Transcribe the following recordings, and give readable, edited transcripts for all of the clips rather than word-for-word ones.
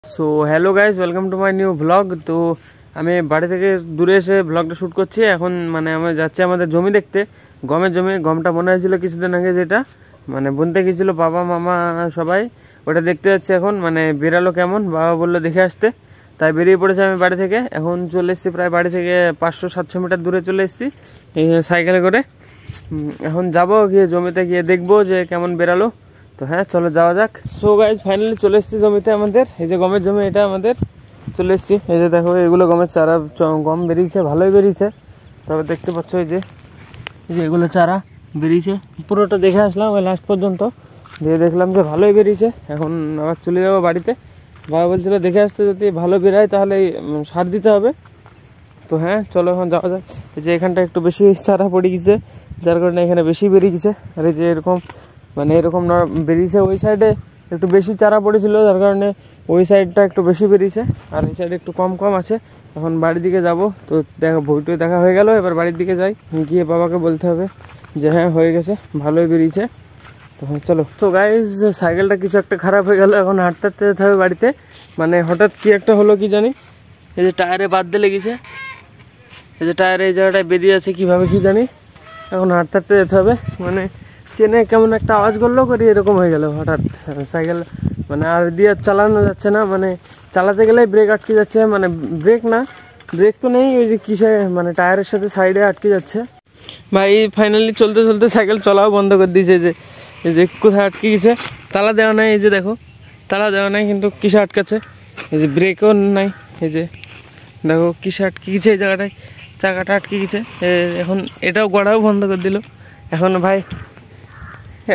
So hello guys welcome to my new blog. तो আমি বাড়ি থেকে দূরে এসে ব্লগটা শুট করছি। এখন মানে আমরা যাচ্ছি আমাদের জমি দেখতে, গমের জমি। গমটা মনে হয়েছিল কিছুদিন আগে যেটা মানে বুনতে গেছিল বাবা মামা সবাই, ওটা দেখতে যাচ্ছে। এখন মানে বেরালো কেমন, বাবা বললো দেখে আসতে, তাই বেরিয়ে পড়েছে আমি বাড়ি থেকে। এখন চলে এসেছি প্রায় বাড়ি থেকে 500-700 মিটার দূরে চলে এসেছি সাইকেলে করে। এখন যাবো, গিয়ে জমিতে গিয়ে দেখবো যে কেমন বেরালো। তো হ্যাঁ চলো যাওয়া যাক। সো গাইজ ফাইনালি চলে এসেছি জমিতে আমাদের, এই যে গমের জমি এটা আমাদের। চলে এসেছি, এই যে দেখো এগুলো গমের চারা, গম বেরিয়েছে, ভালোই বেরিয়েছে। তবে দেখতে পাচ্ছ এই যে এগুলো চারা বেরিয়েছে, পুরোটা দেখে আসলাম ওই লাস্ট পর্যন্ত, দিয়ে দেখলাম যে ভালোই বেরিয়েছে। এখন আবার চলে যাবো বাড়িতে। বাবা বলছিল দেখে আসতে, যদি ভালো বেরায় তাহলে সার দিতে হবে। তো হ্যাঁ চলো এখন যাওয়া যাক। এই যে এখানটা একটু বেশি চারা পড়ে গেছে, যার কারণে এখানে বেশি বেরিয়ে গেছে। আর এই যে এরকম মানে এরকম বেরিয়েছে, ওই সাইডে একটু বেশি চারা পড়েছিল, যার কারণে ওই সাইডটা একটু বেশি বেরিয়েছে, আর এই সাইডে একটু কম কম আছে। এখন বাড়ির দিকে যাব, তো দেখা বইটুই দেখা হয়ে গেল। এবার বাড়ির দিকে যাই, গিয়ে বাবাকে বলতে হবে যে হ্যাঁ হয়ে গেছে, ভালোই বেরিয়েছে। তো হ্যাঁ চলো। তো গাইজ সাইকেলটা কিছু একটা খারাপ হয়ে গেল, এখন হাঁটতে হাঁটতে যেতে হবে বাড়িতে। মানে হঠাৎ কি একটা হলো কি জানি, এই যে টায়ারে বাদ দিয়ে লেগেছে, এই যে টায়ারে এই জায়গাটায় বেরিয়ে আছে কীভাবে কি জানি। এখন হাঁটতে হাঁটতে যেতে হবে, মানে চেনে কেমন একটা আওয়াজ করলো করি, এরকম হয়ে গেল হঠাৎ সাইকেল। মানে আর দিয়ে চালানো যাচ্ছে না, মানে চালাতে গেলেই ব্রেক আটকে যাচ্ছে। মানে ব্রেক না, ব্রেক তো নেই, ওই যে কিসে মানে টায়ারের সাথে সাইডে আটকে যাচ্ছে। ভাই ফাইনালি চলতে চলতে সাইকেল চলাও বন্ধ করে দিয়েছে। এই যে কোথায় আটকে গেছে, তালা দেওয়া নাই, এই যে দেখো তালা দেওয়া নাই, কিন্তু কিসে আটকাচ্ছে, এই যে ব্রেকও নাই, এই যে দেখো কিসে আটকে গেছে, এই জায়গাটায় চাকাটা আটকে গেছে। এখন এটাও গড়াও বন্ধ করে দিল। এখন ভাই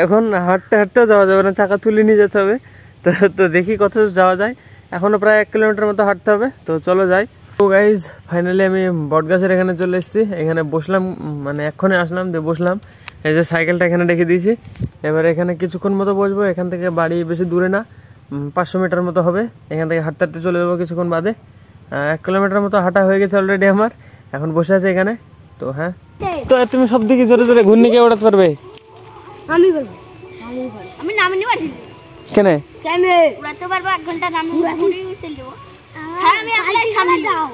এখন হাঁটতে হাঁটতেও যাওয়া যাবে না, চাকা তুলে নিয়ে যেতে হবে। তো দেখি কত যাওয়া যায়, এখনও প্রায় 1 কিলোমিটার মতো হাঁটতে হবে। তো চলো যাই। তো গাইজ ফাইনালি আমি বটগাছের এখানে চলে এসেছি, এখানে বসলাম, মানে এক্ষণে আসলাম দিয়ে বসলাম। এই যে সাইকেলটা এখানে রেখে দিয়েছি, এবার এখানে কিছুক্ষণ মতো বসবো। এখান থেকে বাড়ি বেশি দূরে না, 500 মিটার মতো হবে। এখান থেকে হাঁটতে হাঁটতে চলে যাবো কিছুক্ষণ বাদে। 1 কিলোমিটার মতো হাঁটা হয়ে গেছে অলরেডি আমার, এখন বসে আছে এখানে। তো হ্যাঁ, তো তুমি সব দিকে জোরে জোরে ঘূর্ণিকে ওড়াতে পারবে? আমি বলবো, আমি নামে নিব কেন কেন উড়াতে পারবো, 1 ঘন্টা নামে ঘুরে চলে যাব। আমি আলাই সামনে যাও।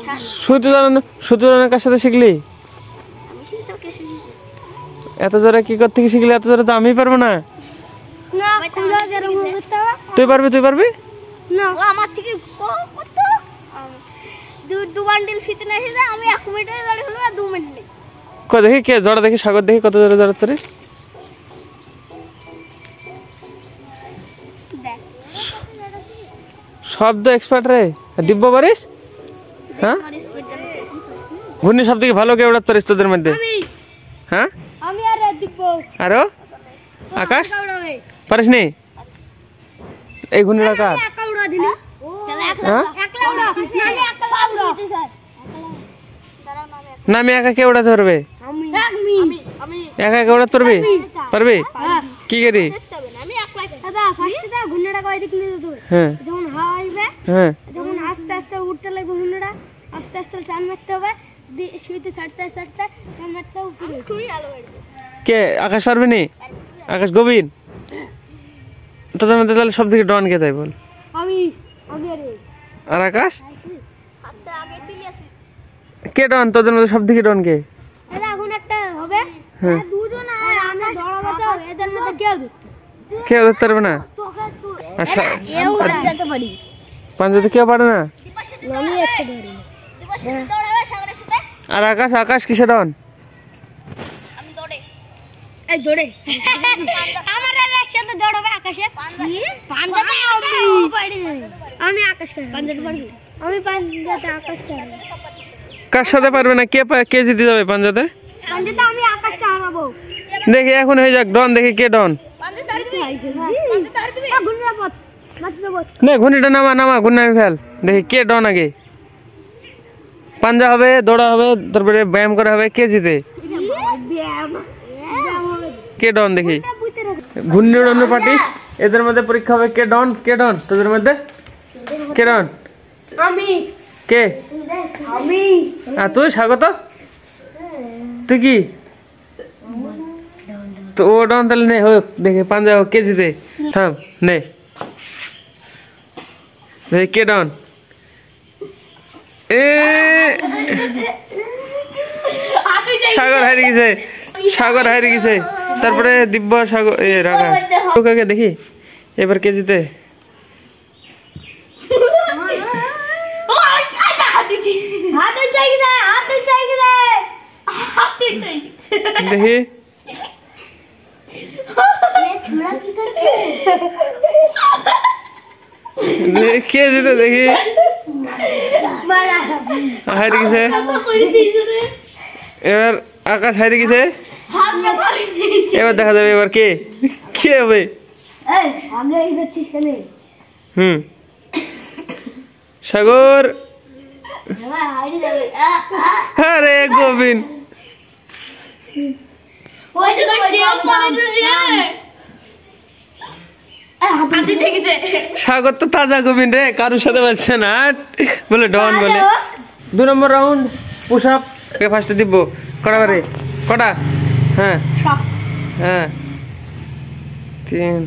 শুধু জানো কার সাথে শিখলি? আমি শিখতে কেসে শিখছি। এত জোরে কি করতে শিখলি? এত জোরে তো আমি পারবো না। না তুই জোরে করতে হবে। তুই পারবি না, ও আমার থেকে কত দু বান্ডিল ফিটনেস আছে। আমি 1 মিনিটে জড়ে হলো, 2 মিনিটে কো দেখি কে জড়া, দেখি সাগর, দেখি কত জোরে জড়া তোরে। শব্দ এক্সপার্ট রে দিব্য পারিস। হ্যাঁ ঘূর্ণি সব থেকে ভালো কে উড়াতে পারিস তোদের মধ্যে? হ্যাঁ আমি আর দিব্য। আরো আকাশ পারিস নি? এই ঘূর্ণিটা কার? না আমি একা কে উড়াতে পারবে? একা কে উড়াতে পারবি? পারবি কি করি? যখন হাওয়া আসবে, যখন আস্তে আস্তে উঠতে লাগবে ঘূর্ণিটা, আস্তে আস্তে টান মারতে হবে, শুইতে ছাড়তে ছাড়তে টান মারতে উপরে। কে আকাশ পারবে নি? আকাশ গোবিন তোদের মধ্যে তাহলে সব থেকে ডন কে তাই বল? আমি। আর আকাশ কে ডন তোদের মধ্যে সব থেকে ডন কে? এখন একটা হবে দুজন, আমরা দৌড়াবো, তো এদের মধ্যে কেউ ধরতে পারবে না। আচ্ছা পাঞ্জাতে কেউ পারে না। আর আকাশ কিসে ডন? কার সাথে পারবে না? কে জিতে যাবে পাঞ্জাতে? দেখি এখন হয়ে যাক ডন, দেখি কে ডন। ঘূর্ণিটা নামা ঘূর্ণি ফেল, দেখি কে ডন। আগে পাঞ্জা হবে, দৌড়া হবে, তারপরে ব্যায়াম করা হবে, কে জিতে? কে ডন দেখি। ঘূর্ণি উড়ানোর পার্টি, এদের মধ্যে পরীক্ষা হবে কে ডন। তোদের মধ্যে কে ডন? আমি। কে? আমি। আর তুই স্বাগত, তুই কি? তো ও ডন তাহলে নে হোক, দেখে পাঞ্জা হোক, কে জিতে। থাম নে কে ডন? সাগর হারিয়ে গেছে, সাগর হারিয়ে গেছে। তারপরে দিব্য, সাগর, রাখাশ। কাকে দেখি এবার কে জিতে। দেখি কে জিতে, দেখি হারিয়ে গেছে। এবার আকাশ হারিয়ে গেছে। এবার দেখা যাবে এবার কে কে হবে। সাগর, আরে গোবিন, সাগর তো তাজা গোবিন রে, কারোর সাথে পাচ্ছে না বলে ডন বলে। 2 নম্বর রাউন্ড পুশ আপ। ফার্স্টে দিব কটা বারে, কটা? হ্যাঁ হ্যাঁ, 3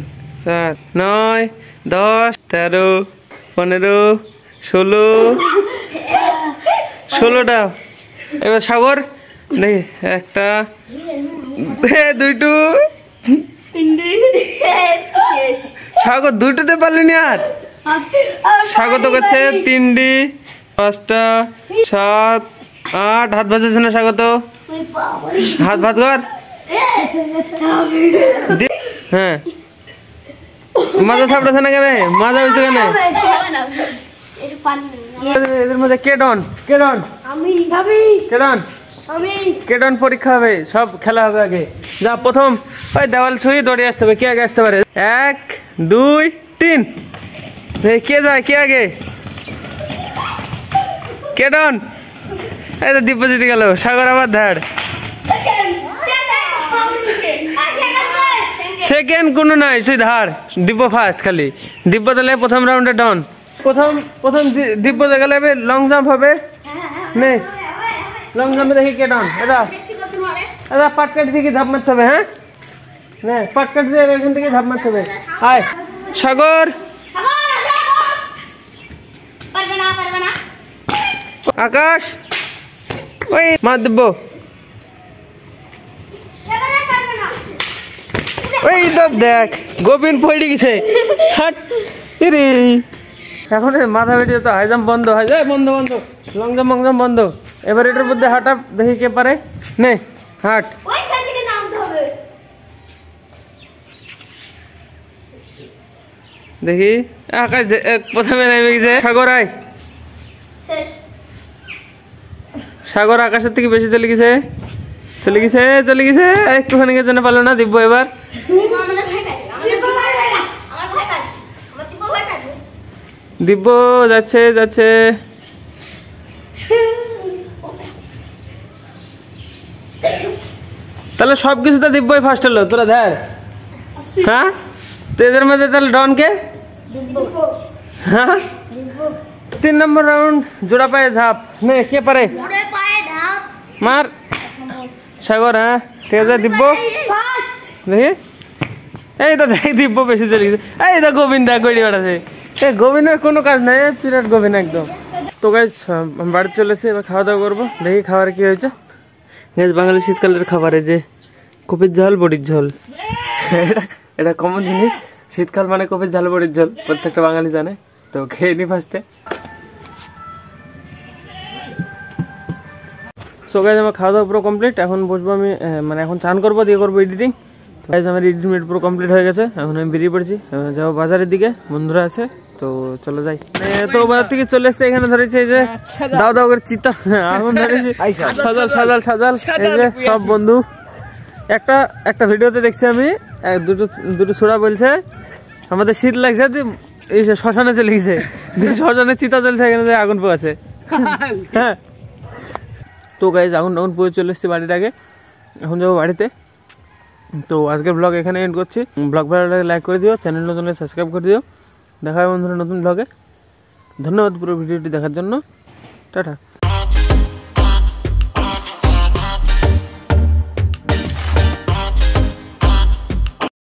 4 9 10 13 15 16 16টা। এবার সাগর দেখি, একটা, দুইটু। সাগর দুইটাতে পারলিনি আর। সাগর তো করছে 3ডি, 5টা, 7 8। হাত ভাজছে না সাগর, তো হাত ভাত কর। হ্যাঁ, মাজা ছাপড়াছে না কেন? মাজা হয়েছে কেন? এদের মধ্যে কে ডন? কে ডন? কে ডন? কে ডন? পরীক্ষা হবে, সব খেলা হবে আগে। যা প্রথম ওই দেওয়াল ছুঁয়ে দৌড়ে আসতে হবে। কে আগে আসতে পারে? 1 2 3। কে যায়, কে আগে? কে ডন? এই তো দিব্য জিতে গেল। সাগর আবার ধার। সেকেন্ড কোনো নাই, তুই ধার। দিব্য ফার্স্ট খালি। দিব্য তাহলে প্রথম রাউন্ডে ডন। প্রথম দিব্য গেলে লং জাম্প হবে। নে লং জাম্পে দেখি কে ডন। এটা পাটকাটি থেকে ধাপ মারতে হবে। হ্যাঁ, নে পাটকাটি দিয়ে এখান থেকে ধাপ মারতে হবে। আয় সাগর, আকাশ, ওই মার দিব্য। ওই তো দেখ গোবিন পড়ে গেছে। এখন মাথা বেরিয়ে তো হাই জাম্প বন্ধ, হাই যায় বন্ধ, বন্ধ, লং জাম্প বন্ধ। এবার এটার মধ্যে হাঁটা দেখি কে পারে। নে হাট। দেখি আকাশ প্রথমে নেমে গেছে। সাগর আয়। সাগর আকাশের থেকে বেশি চলে গেছে, চলে গেছে, চলে গেছে। একটুখানি জন্য পারলো না দিব্য। এবার দিব্য যাচ্ছে, যাচ্ছে। তাহলে সবকিছুতে দিব্যই ফার্স্ট হলো। তোরা ধর। হ্যাঁ, তো এদের মধ্যে তাহলে ডন কে? হ্যাঁ, 3 নম্বর রাউন্ড জোড়া পায়ে ঝাঁপ। নে কে পারে? মার সাগর। হ্যাঁ ঠিক আছে, দিব্য দেখি। এই তো দেখ দিব্য বেশি চলে গেছে। এই তো গোবিন্দ দেখ গড়ি বেড়াছে। এই গোবিন্দের কোনো কাজ নাই, বিরাট গোবিন্দ একদম। তো গাইস বাড়ি চলে এসে এবার খাওয়া দাওয়া করবো। দেখি খাবার কি হয়েছে। বাঙালি শীতকালের খাবারে যে কপির ঝোল, বড়ির ঝোল, এটা কমন জিনিস। শীতকাল মানে কপির ঝাল, বড়ির ঝোল, প্রত্যেকটা বাঙালি জানে। তো খেয়ে নি ফার্স্টে। সো গাইস আমার খাওয়া দাওয়া পুরো কমপ্লিট। এখন বসবো আমি, মানে এখন চান করবো, দিয়ে করবো এডিটিং। গাইস আমার এডিটিং পুরো কমপ্লিট হয়ে গেছে। এখন আমি বেরিয়ে পড়ছি, যাবো বাজারের দিকে, বন্ধুরা আছে তো চলে যাই। তো বাজার থেকে চলে এসছে, এখানে ধরেছে এই যে দাও দাও করে চিতা আগুন ধরেছে, সাজাল সাজাল সাজাল। এই যে সব বন্ধু একটা ভিডিওতে দেখছি আমি, দুটো ছোড়া বলছে আমাদের শীত লাগছে, এই শ্মশানে চলে গেছে, শ্মশানে চিতা চলছে, এখানে আগুন পোয়াছে। হ্যাঁ, তো গাইজ আগুন পুড়ে চলে এসেছি বাড়ির আগে। এখন যাবো বাড়িতে। তো আজকের ব্লগ এখানে এন্ড করছি। ব্লগ ভালো লাগে লাইক করে দিও, চ্যানেল নতুন হলে সাবস্ক্রাইব করে দিও। দেখা হবে বন্ধুরা নতুন ব্লগে। ধন্যবাদ পুরো ভিডিওটি দেখার জন্য। টাটা।